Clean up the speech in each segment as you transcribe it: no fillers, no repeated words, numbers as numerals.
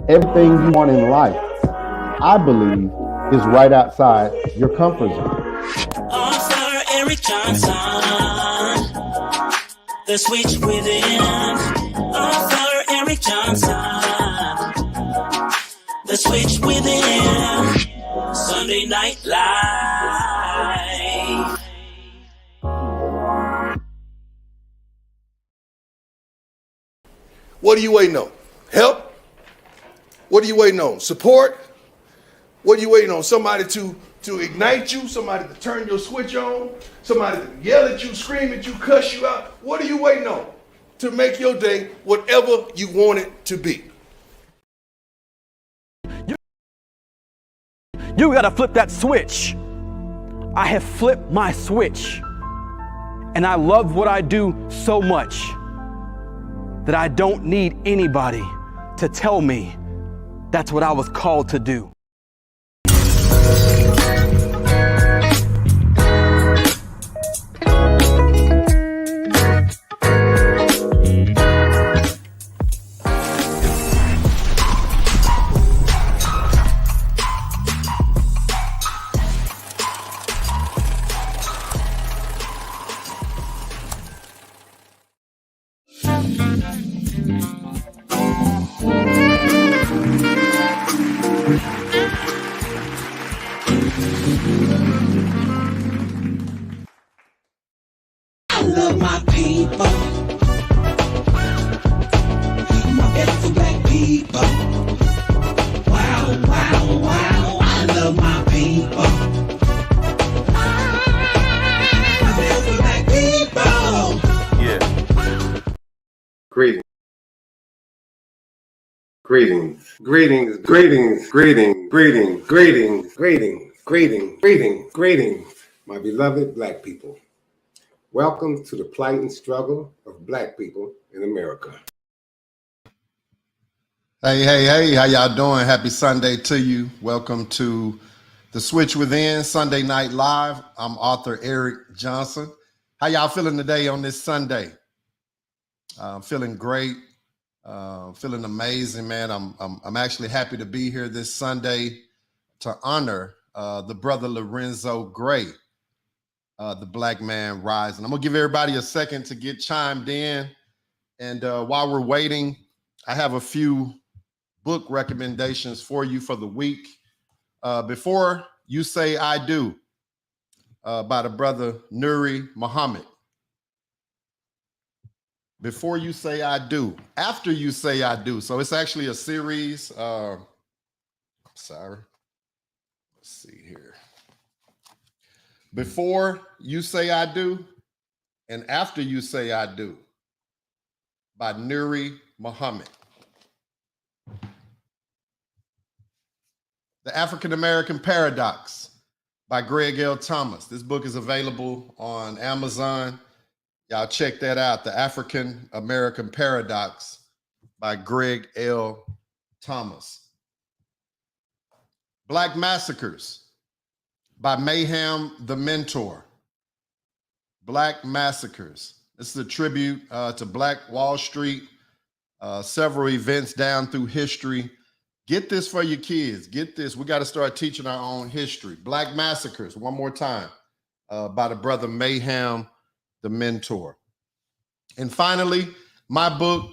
Everything you want in life, I believe, is right outside your comfort zone. Author Eric Johnson, The Switch Within. Author Eric Johnson, The Switch Within. Sunday Night Live. What are you waiting on? Help? What are you waiting on? Support? What are you waiting on? Somebody to ignite you? Somebody to turn your switch on? Somebody to yell at you, scream at you, cuss you out? What are you waiting on to make your day whatever you want it to be? You gotta flip that switch. I have flipped my switch. And I love what I do so much that I don't need anybody to tell me that's what I was called to do. I love my people. My beautiful black people. Wow, wow, wow. I love my people. My beautiful black people. Yeah. Greetings. Greetings. Greetings. Greetings. Greetings. Greetings. Greetings. Greetings. Greetings. Greetings. Greetings. My beloved black people. Welcome to the plight and struggle of black people in America. Hey, how y'all doing? Happy Sunday to you. Welcome to The Switch Within, Sunday Night Live. I'm author Eric Johnson. How y'all feeling today on this Sunday? I'm feeling great. Feeling amazing, man. I'm actually happy to be here this Sunday to honor the brother Lorenzo Gray. The Black Man Rising. I'm gonna give everybody a second to get chimed in. And while we're waiting, I have a few book recommendations for you for the week. Before You Say I Do, by the brother Nuri Muhammad. Before You Say I Do, After You Say I Do. So it's actually a series. Let's see here. Before You Say I Do and After You Say I Do by Nuri Muhammad. The African American Paradox by Greg L. Thomas. This book is available on Amazon. Y'all check that out. The African American Paradox by Greg L. Thomas. Black Massacres by Mayhem the Mentor. Black Massacres. This is a tribute to Black Wall Street, several events down through history. Get this for your kids. Get this. We got to start teaching our own history. Black Massacres, one more time, by the brother Mayhem the Mentor. And finally, my book,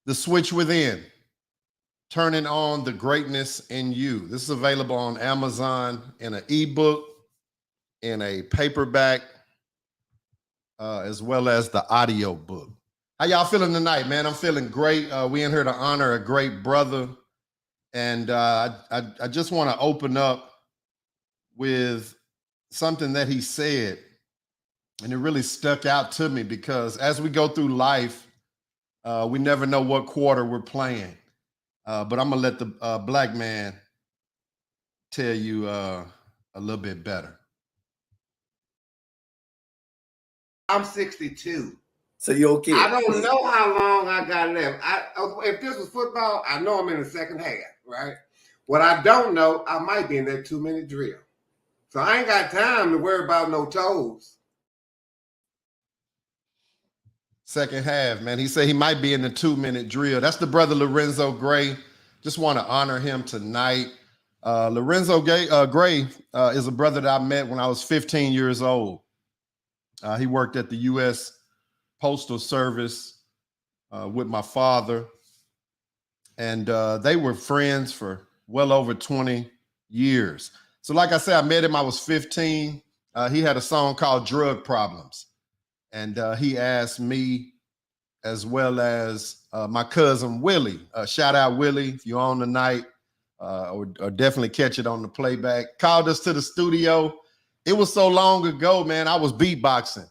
The Switch Within. Turning on the Greatness in You. This is available on Amazon in an ebook, in a paperback, as well as the audio book. How y'all feeling tonight, man? I'm feeling great. We in here to honor a great brother. And I just want to open up with something that he said. And it really stuck out to me because as we go through life, we never know what quarter we're playing. But I'm going to let the black man tell you a little bit better. I'm 62. So you okay? I don't know how long I got left. If this was football, I know I'm in the second half, right? What I don't know, I might be in that 2-minute drill. So I ain't got time to worry about no toes. Second half, man. He said he might be in the 2-minute drill. That's the brother Lorenzo Gray. just want to honor him tonight. Lorenzo Gray is a brother that I met when I was 15 years old. He worked at the U.S. Postal Service with my father, and they were friends for well over 20 years. So like I said, I met him, I was 15. He had a song called Drug Problems, and he asked me, as well as my cousin Willie. Shout out Willie, if you're on tonight, or definitely catch it on the playback. Called us to the studio. It was so long ago, man. I was beatboxing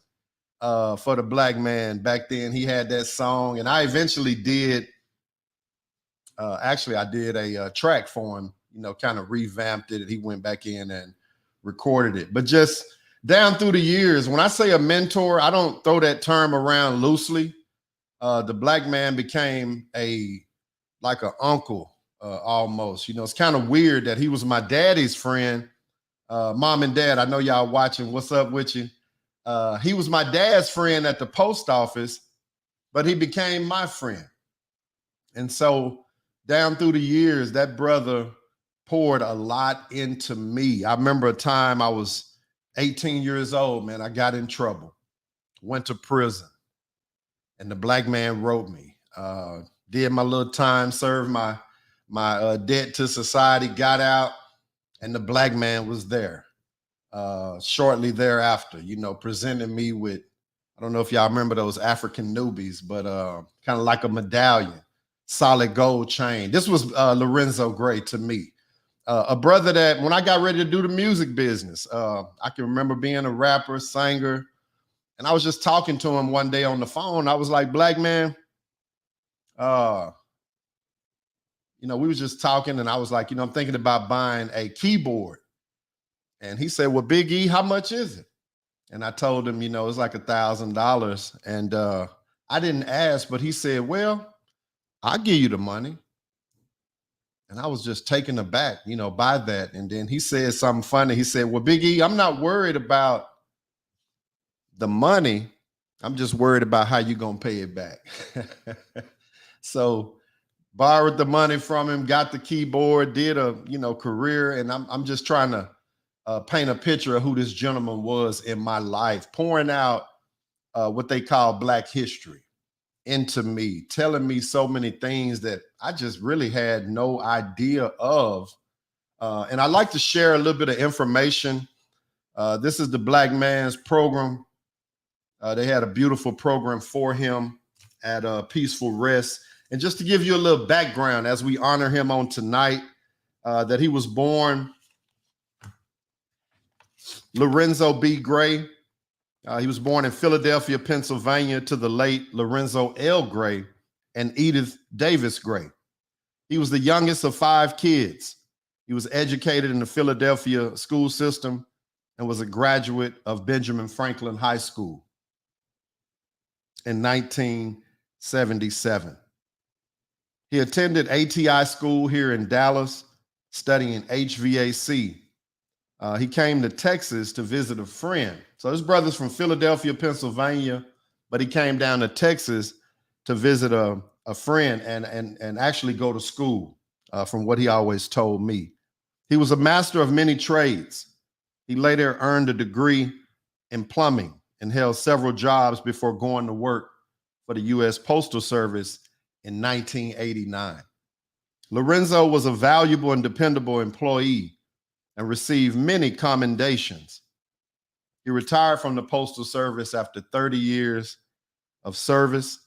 for the Black Man back then. He had that song, and I eventually did. Actually, I did a track for him. Kind of revamped it. And he went back in and recorded it. But just down through the years, when I say a mentor, I don't throw that term around loosely. The Black Man became like an uncle almost. It's kind of weird that he was my daddy's friend. Mom and Dad, I know y'all watching. What's up with you? He was my dad's friend at the post office, but he became my friend. And so down through the years, that brother poured a lot into me. I remember a time I was 18 years old, man. I got in trouble, went to prison. And the Black Man wrote me, did my little time, served my debt to society, got out, and the Black Man was there shortly thereafter, presented me with, I don't know if y'all remember those African newbies, but kind of like a medallion, solid gold chain. This was Lorenzo Gray to me, a brother that when I got ready to do the music business, I can remember being a rapper, singer. And I was just talking to him one day on the phone. I was like, Black Man, we was just talking, and I was like, I'm thinking about buying a keyboard. And he said, well, Big E, how much is it? And I told him, it's like $1,000. And I didn't ask, but he said, well, I'll give you the money. And I was just taken aback, by that. And then he said something funny. He said, well, Big E, I'm not worried about the money. I'm just worried about how you're going to pay it back. So borrowed the money from him, got the keyboard, did a, career. And I'm just trying to paint a picture of who this gentleman was in my life, pouring out what they call Black history into me, telling me so many things that I just really had no idea of. And I'd like to share a little bit of information. This is the Black Man's program. They had a beautiful program for him at Peaceful Rest. And just to give you a little background as we honor him on tonight, that he was born Lorenzo B. Gray. He was born in Philadelphia, Pennsylvania, to the late Lorenzo L. Gray and Edith Davis Gray. He was the youngest of 5 kids. He was educated in the Philadelphia school system and was a graduate of Benjamin Franklin High School in 1977. He attended ATI school here in Dallas, studying HVAC. He came to Texas to visit a friend. So his brother's from Philadelphia, Pennsylvania, but he came down to Texas to visit a friend and actually go to school, from what he always told me. He was a master of many trades. He later earned a degree in plumbing and held several jobs before going to work for the U.S. Postal Service in 1989. Lorenzo was a valuable and dependable employee and received many commendations. He retired from the Postal Service after 30 years of service.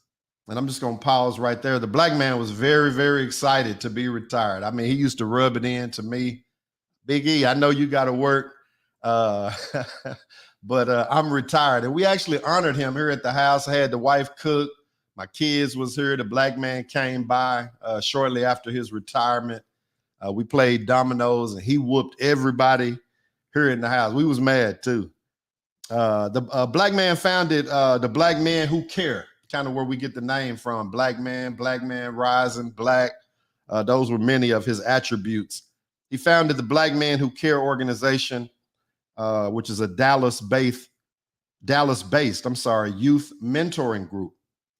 And I'm just going to pause right there. The Black Man was very, very excited to be retired. I mean, he used to rub it in to me. Big E, I know you got to work, but I'm retired. And we actually honored him here at the house. I had the wife cook. My kids was here. The Black Man came by shortly after his retirement. We played dominoes, and he whooped everybody here in the house. We was mad, too. The Black Man founded the Black Men Who Care, kind of where we get the name from. Black Man Rising, Black. Those were many of his attributes. He founded the Black Men Who Care organization, which is a Dallas-based youth mentoring group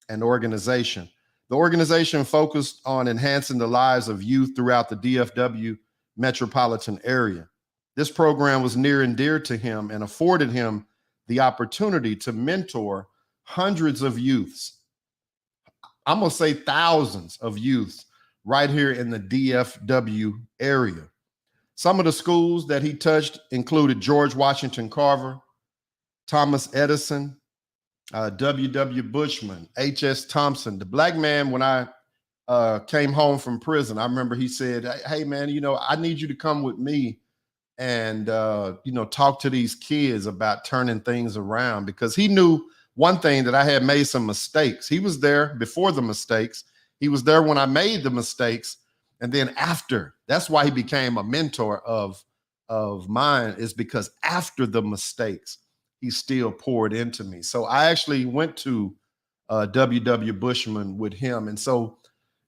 and organization The organization focused on enhancing the lives of youth throughout the DFW metropolitan area. This program was near and dear to him and afforded him the opportunity to mentor hundreds of youths. I'm going to say thousands of youths right here in the DFW area. Some of the schools that he touched included George Washington Carver, Thomas Edison, W.W. Bushman, H.S. Thompson. The black man, when I came home from prison, I remember he said, hey, man, I need you to come with me and, talk to these kids about turning things around, because he knew one thing, that I had made some mistakes. He was there before the mistakes. He was there when I made the mistakes. And then after, that's why he became a mentor of mine, is because after the mistakes, he still poured into me. So I actually went to W.W. Bushman with him. And so,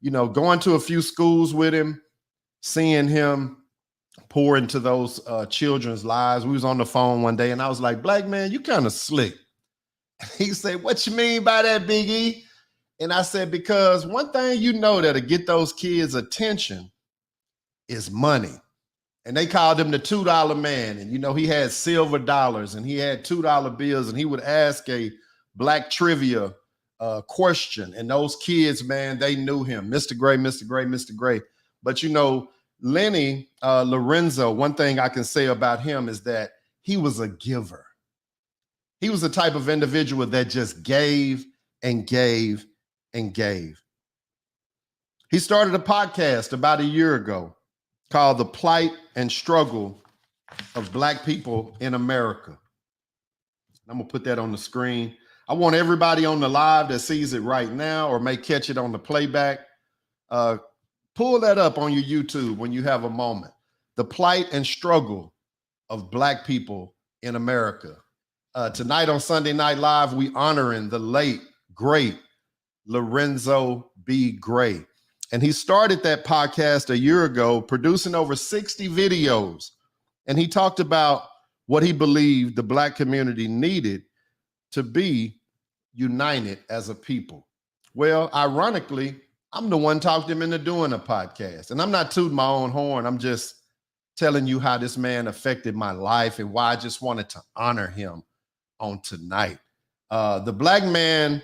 going to a few schools with him, seeing him pour into those children's lives. We was on the phone one day and I was like, black man, you kind of slick. He said, what you mean by that, Big E? And I said, because one thing that'll get those kids' attention is money. And they called him the $2 man. And, he had silver dollars and he had $2 bills, and he would ask a black trivia question. And those kids, man, they knew him. Mr. Gray, Mr. Gray, Mr. Gray. But, Lenny Lorenzo, one thing I can say about him is that he was a giver. He was the type of individual that just gave and gave and gave. He started a podcast about a year ago called The Plight and Struggle of Black People in America. I'm going to put that on the screen. I want everybody on the live that sees it right now or may catch it on the playback, pull that up on your YouTube when you have a moment. The Plight and Struggle of Black People in America. Tonight on Sunday Night Live, we honoring the late, great Lorenzo B. Gray. And he started that podcast a year ago, producing over 60 videos. And he talked about what he believed the Black community needed to be united as a people. Well, ironically, I'm the one talked him into doing a podcast. And I'm not tooting my own horn. I'm just telling you how this man affected my life and why I just wanted to honor him on tonight. The black man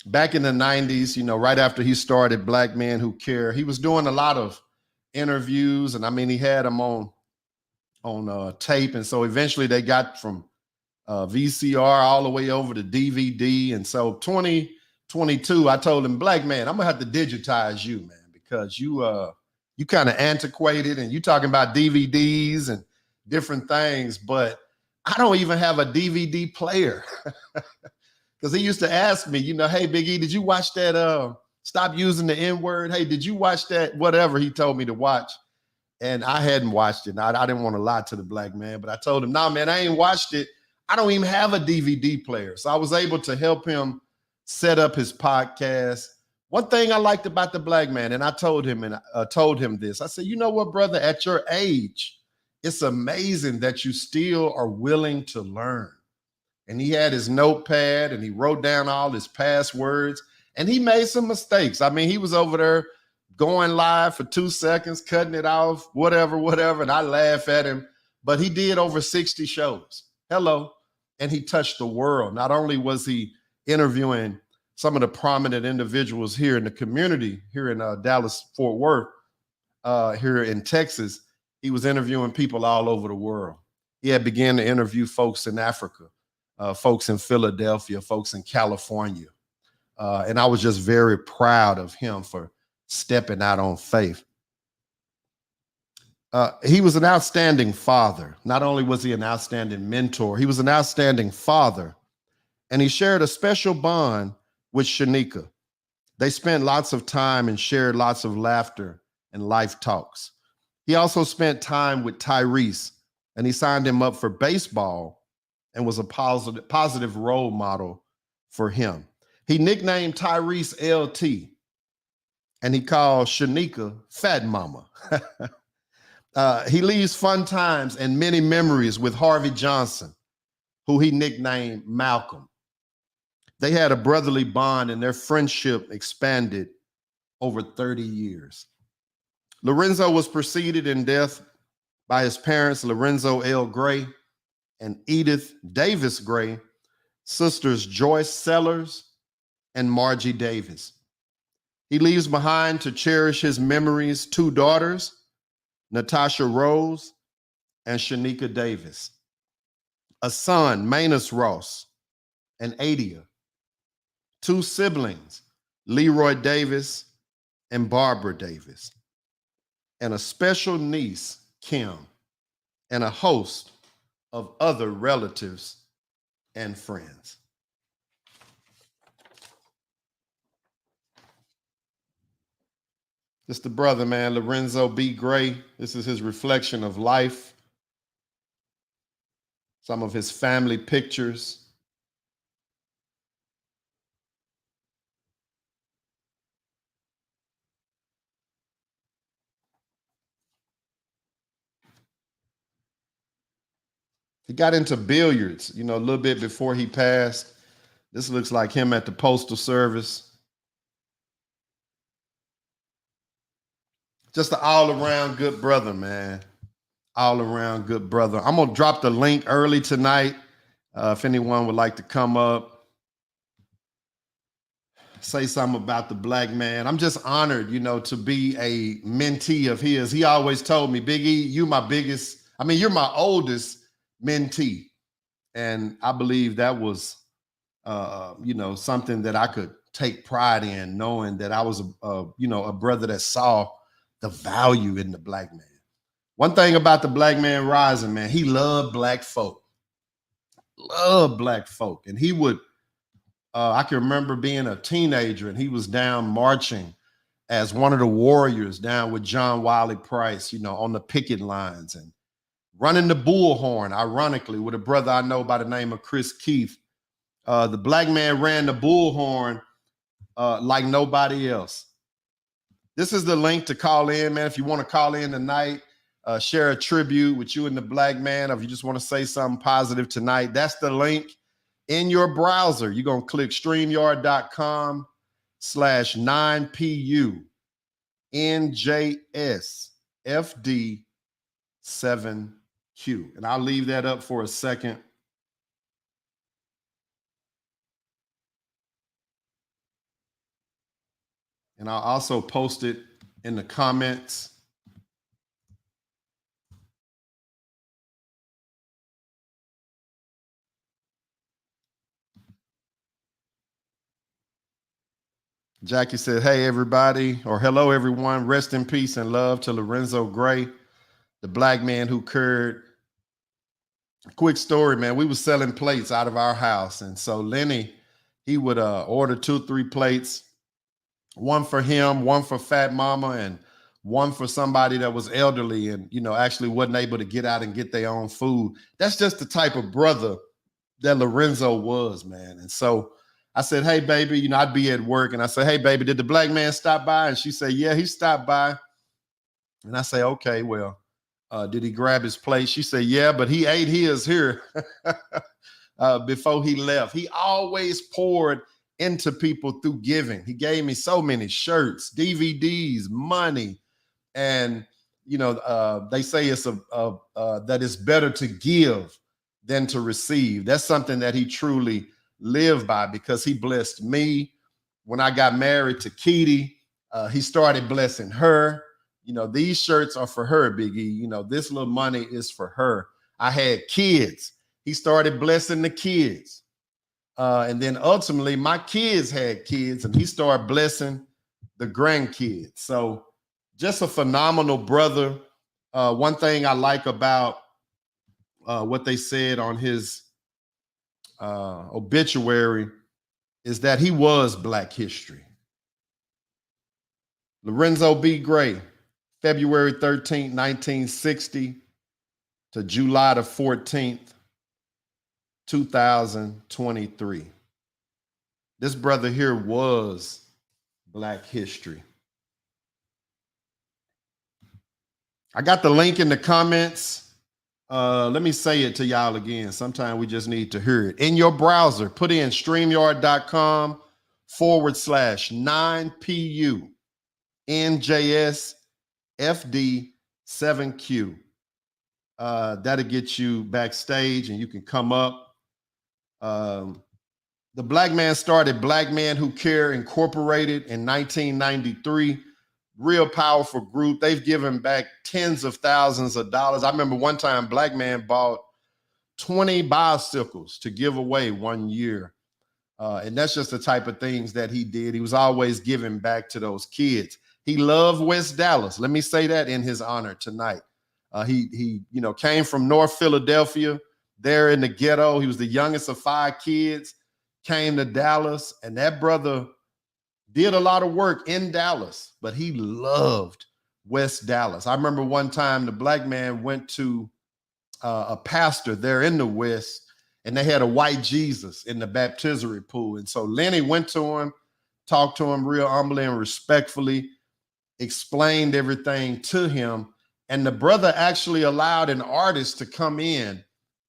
back in the 90s, right after he started Black Men Who Care, he was doing a lot of interviews. And I mean, he had them on tape. And so eventually they got from VCR all the way over to DVD. And so 2022, I told him, black man, I'm gonna have to digitize you, man, because you kind of antiquated and you talking about DVDs and different things, but I don't even have a DVD player. Because he used to ask me, hey, Big E, did you watch that? Stop using the N-word. Hey, did you watch that? Whatever he told me to watch. And I hadn't watched it. I didn't want to lie to the black man, but I told him, nah, man, I ain't watched it. I don't even have a DVD player. So I was able to help him set up his podcast. One thing I liked about the black man, and I told him this, I said, you know what, brother, at your age, it's amazing that you still are willing to learn. And he had his notepad and he wrote down all his passwords and he made some mistakes. I mean, he was over there going live for 2 seconds, cutting it off, whatever. And I laugh at him, but he did over 60 shows. Hello. And he touched the world. Not only was he interviewing some of the prominent individuals here in the community, here in Dallas, Fort Worth, here in Texas, he was interviewing people all over the world. He had began to interview folks in Africa, folks in Philadelphia, folks in California. And I was just very proud of him for stepping out on faith. He was an outstanding father. Not only was he an outstanding mentor, he was an outstanding father. And he shared a special bond with Shanika. They spent lots of time and shared lots of laughter and life talks. He also spent time with Tyrese, and he signed him up for baseball and was a positive role model for him. He nicknamed Tyrese LT, and he called Shanika Fat Mama. He leaves fun times and many memories with Harvey Johnson, who he nicknamed Malcolm. They had a brotherly bond and their friendship expanded over 30 years. Lorenzo was preceded in death by his parents, Lorenzo L. Gray and Edith Davis Gray, sisters Joyce Sellers and Margie Davis. He leaves behind to cherish his memories 2 daughters, Natasha Rose and Shanika Davis, a son, Manus Ross and Adia, 2 siblings, Leroy Davis and Barbara Davis, and a special niece, Kim, and a host of other relatives and friends. This the brother, man, Lorenzo B. Gray. This is his reflection of life. Some of his family pictures. He got into billiards, a little bit before he passed. This looks like him at the Postal Service. Just an all-around good brother, man. All-around good brother. I'm going to drop the link early tonight. If anyone would like to come up, say something about the black man. I'm just honored, to be a mentee of his. He always told me, Big E, you're my oldest mentee. And I believe that was, something that I could take pride in, knowing that I was, a brother that saw the value in the black man. One thing about the Black Man Rising, man, he loved black folk. Loved black folk. And he would, I can remember being a teenager and he was down marching as one of the warriors down with John Wiley Price, on the picket lines and running the bullhorn, ironically, with a brother I know by the name of Chris Keith. The black man ran the bullhorn like nobody else. This is the link to call in, man. If you want to call in tonight, share a tribute with you and the black man, or if you just want to say something positive tonight, that's the link in your browser. You're going to click StreamYard.com/9PU NJSFD7Q. And I'll leave that up for a second. And I'll also post it in the comments. Jackie said, hey, everybody, or hello, everyone. Rest in peace and love to Lorenzo Gray, the black man who cured. Quick story, man. We was selling plates out of our house. And so Lenny, he would order 2-3 plates, one for him, one for Fat Mama, and one for somebody that was elderly and, actually wasn't able to get out and get their own food. That's just the type of brother that Lorenzo was, man. And so I said, hey, baby, I'd be at work. And I said, hey, baby, did the black man stop by? And she said, yeah, he stopped by. And I say, okay, well, did he grab his plate? She said, yeah, but he ate his here before he left. He always poured into people through giving. He gave me so many shirts, DVDs, money. And, they say it's that it's better to give than to receive. That's something that he truly lived by, because he blessed me. When I got married to Keedy, he started blessing her. These shirts are for her, Big E. This little money is for her. I had kids. He started blessing the kids. And then ultimately my kids had kids and he started blessing the grandkids. So just a phenomenal brother. One thing I like about what they said on his obituary is that he was Black history. Lorenzo B. Gray, February 13th, 1960 to July the 14th, 2023. This brother here was Black history. I got the link in the comments. Let me say it to y'all again. Sometimes we just need to hear it. In your browser, put in StreamYard.com/9PU NJSFD7Q. That'll get you backstage and you can come up. The Black man started Black Men Who Care Incorporated in 1993. Real powerful group. They've given back tens of thousands of dollars. I remember one time Black man bought 20 bicycles to give away one year. And that's just the type of things that he did. He was always giving back to those kids. He loved West Dallas. Let me say that in his honor tonight. He came from North Philadelphia, there in the ghetto. He was the youngest of 5 kids, came to Dallas, and that brother did a lot of work in Dallas, but he loved West Dallas. I remember one time the Black man went to a pastor there in the West, and they had a white Jesus in the baptistry pool. And so Lenny went to him, talked to him real humbly and respectfully, explained everything to him. And the brother actually allowed an artist to come in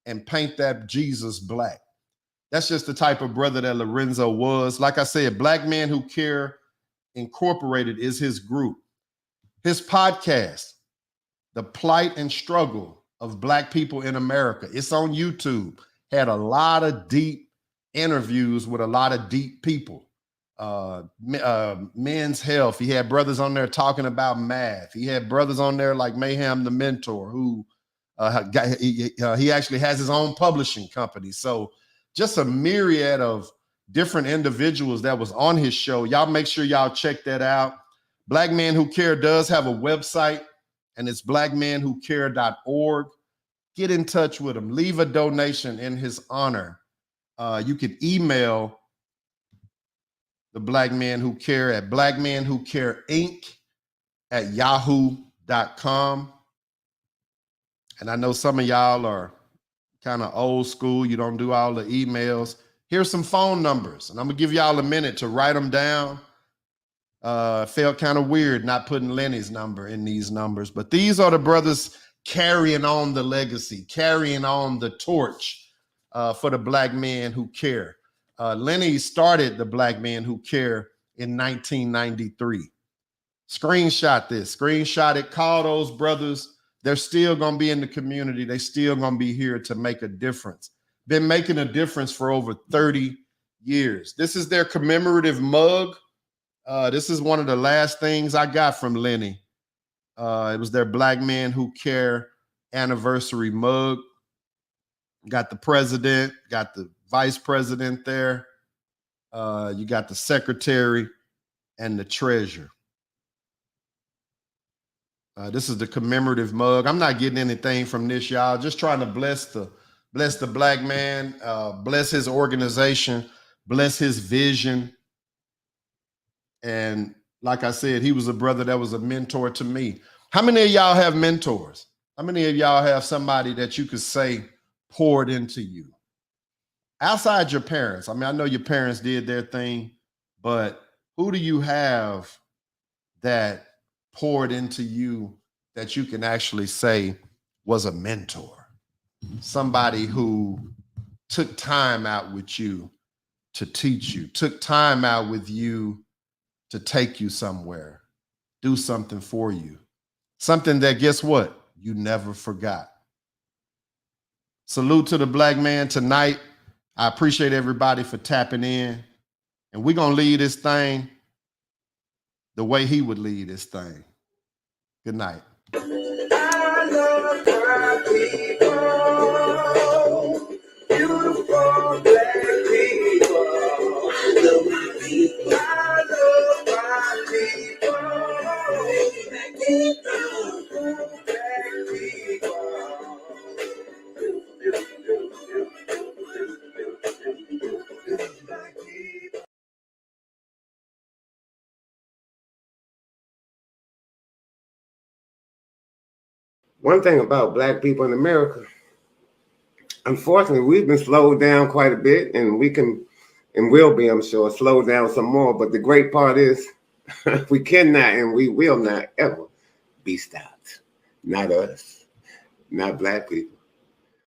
and paint that Jesus black. That's just the type of brother that Lorenzo was. Like I said, Black Men Who Care Incorporated is his group. His podcast, The Plight and Struggle of Black People in America. It's on YouTube. Had a lot of deep interviews with a lot of deep people. Men's health. He had brothers on there talking about math. He had brothers on there like Mayhem the Mentor, who he actually has his own publishing company. So just a myriad of different individuals that was on his show. Y'all make sure y'all check that out. Black Men Who Care does have a website, and it's blackmenwhocare.org. Get in touch with him. Leave a donation in his honor. You can email the Black Men Who Care at blackmenwhocareinc@yahoo.com. And I know some of y'all are kind of old school. You don't do all the emails. Here's some phone numbers, and I'm gonna give y'all a minute to write them down. Felt kind of weird not putting Lenny's number in these numbers, but these are the brothers carrying on the legacy, carrying on the torch for the Black Men Who Care. Lenny started the Black Men Who Care in 1993. Screenshot this, screenshot it, call those brothers. They're still going to be in the community. They still going to be here to make a difference. Been making a difference for over 30 years. This is their commemorative mug. This is one of the last things I got from Lenny. It was their Black Men Who Care anniversary mug. Got the president, got the vice president there. You got the secretary and the treasurer. This is the commemorative mug. I'm not getting anything from this, y'all. Just trying to bless the Black man, bless his organization, bless his vision. And like I said, he was a brother that was a mentor to me. How many of y'all have mentors? How many of y'all have somebody that you could say poured into you? Outside your parents. I mean, I know your parents did their thing, but who do you have that poured into you that you can actually say was a mentor? Somebody who took time out with you to teach you, took time out with you to take you somewhere, do something for you. Something that, guess what? You never forgot. Salute to the Black man tonight. I appreciate everybody for tapping in. And we're going to lead this thing the way he would lead this thing. Good night. I love my people, beautiful Black people. I love my people. I love my people, Black people. One thing about Black people in America, unfortunately, we've been slowed down quite a bit, and we can and will be, I'm sure, slow down some more. But the great part is we cannot and we will not ever be stopped. Not us, not Black people.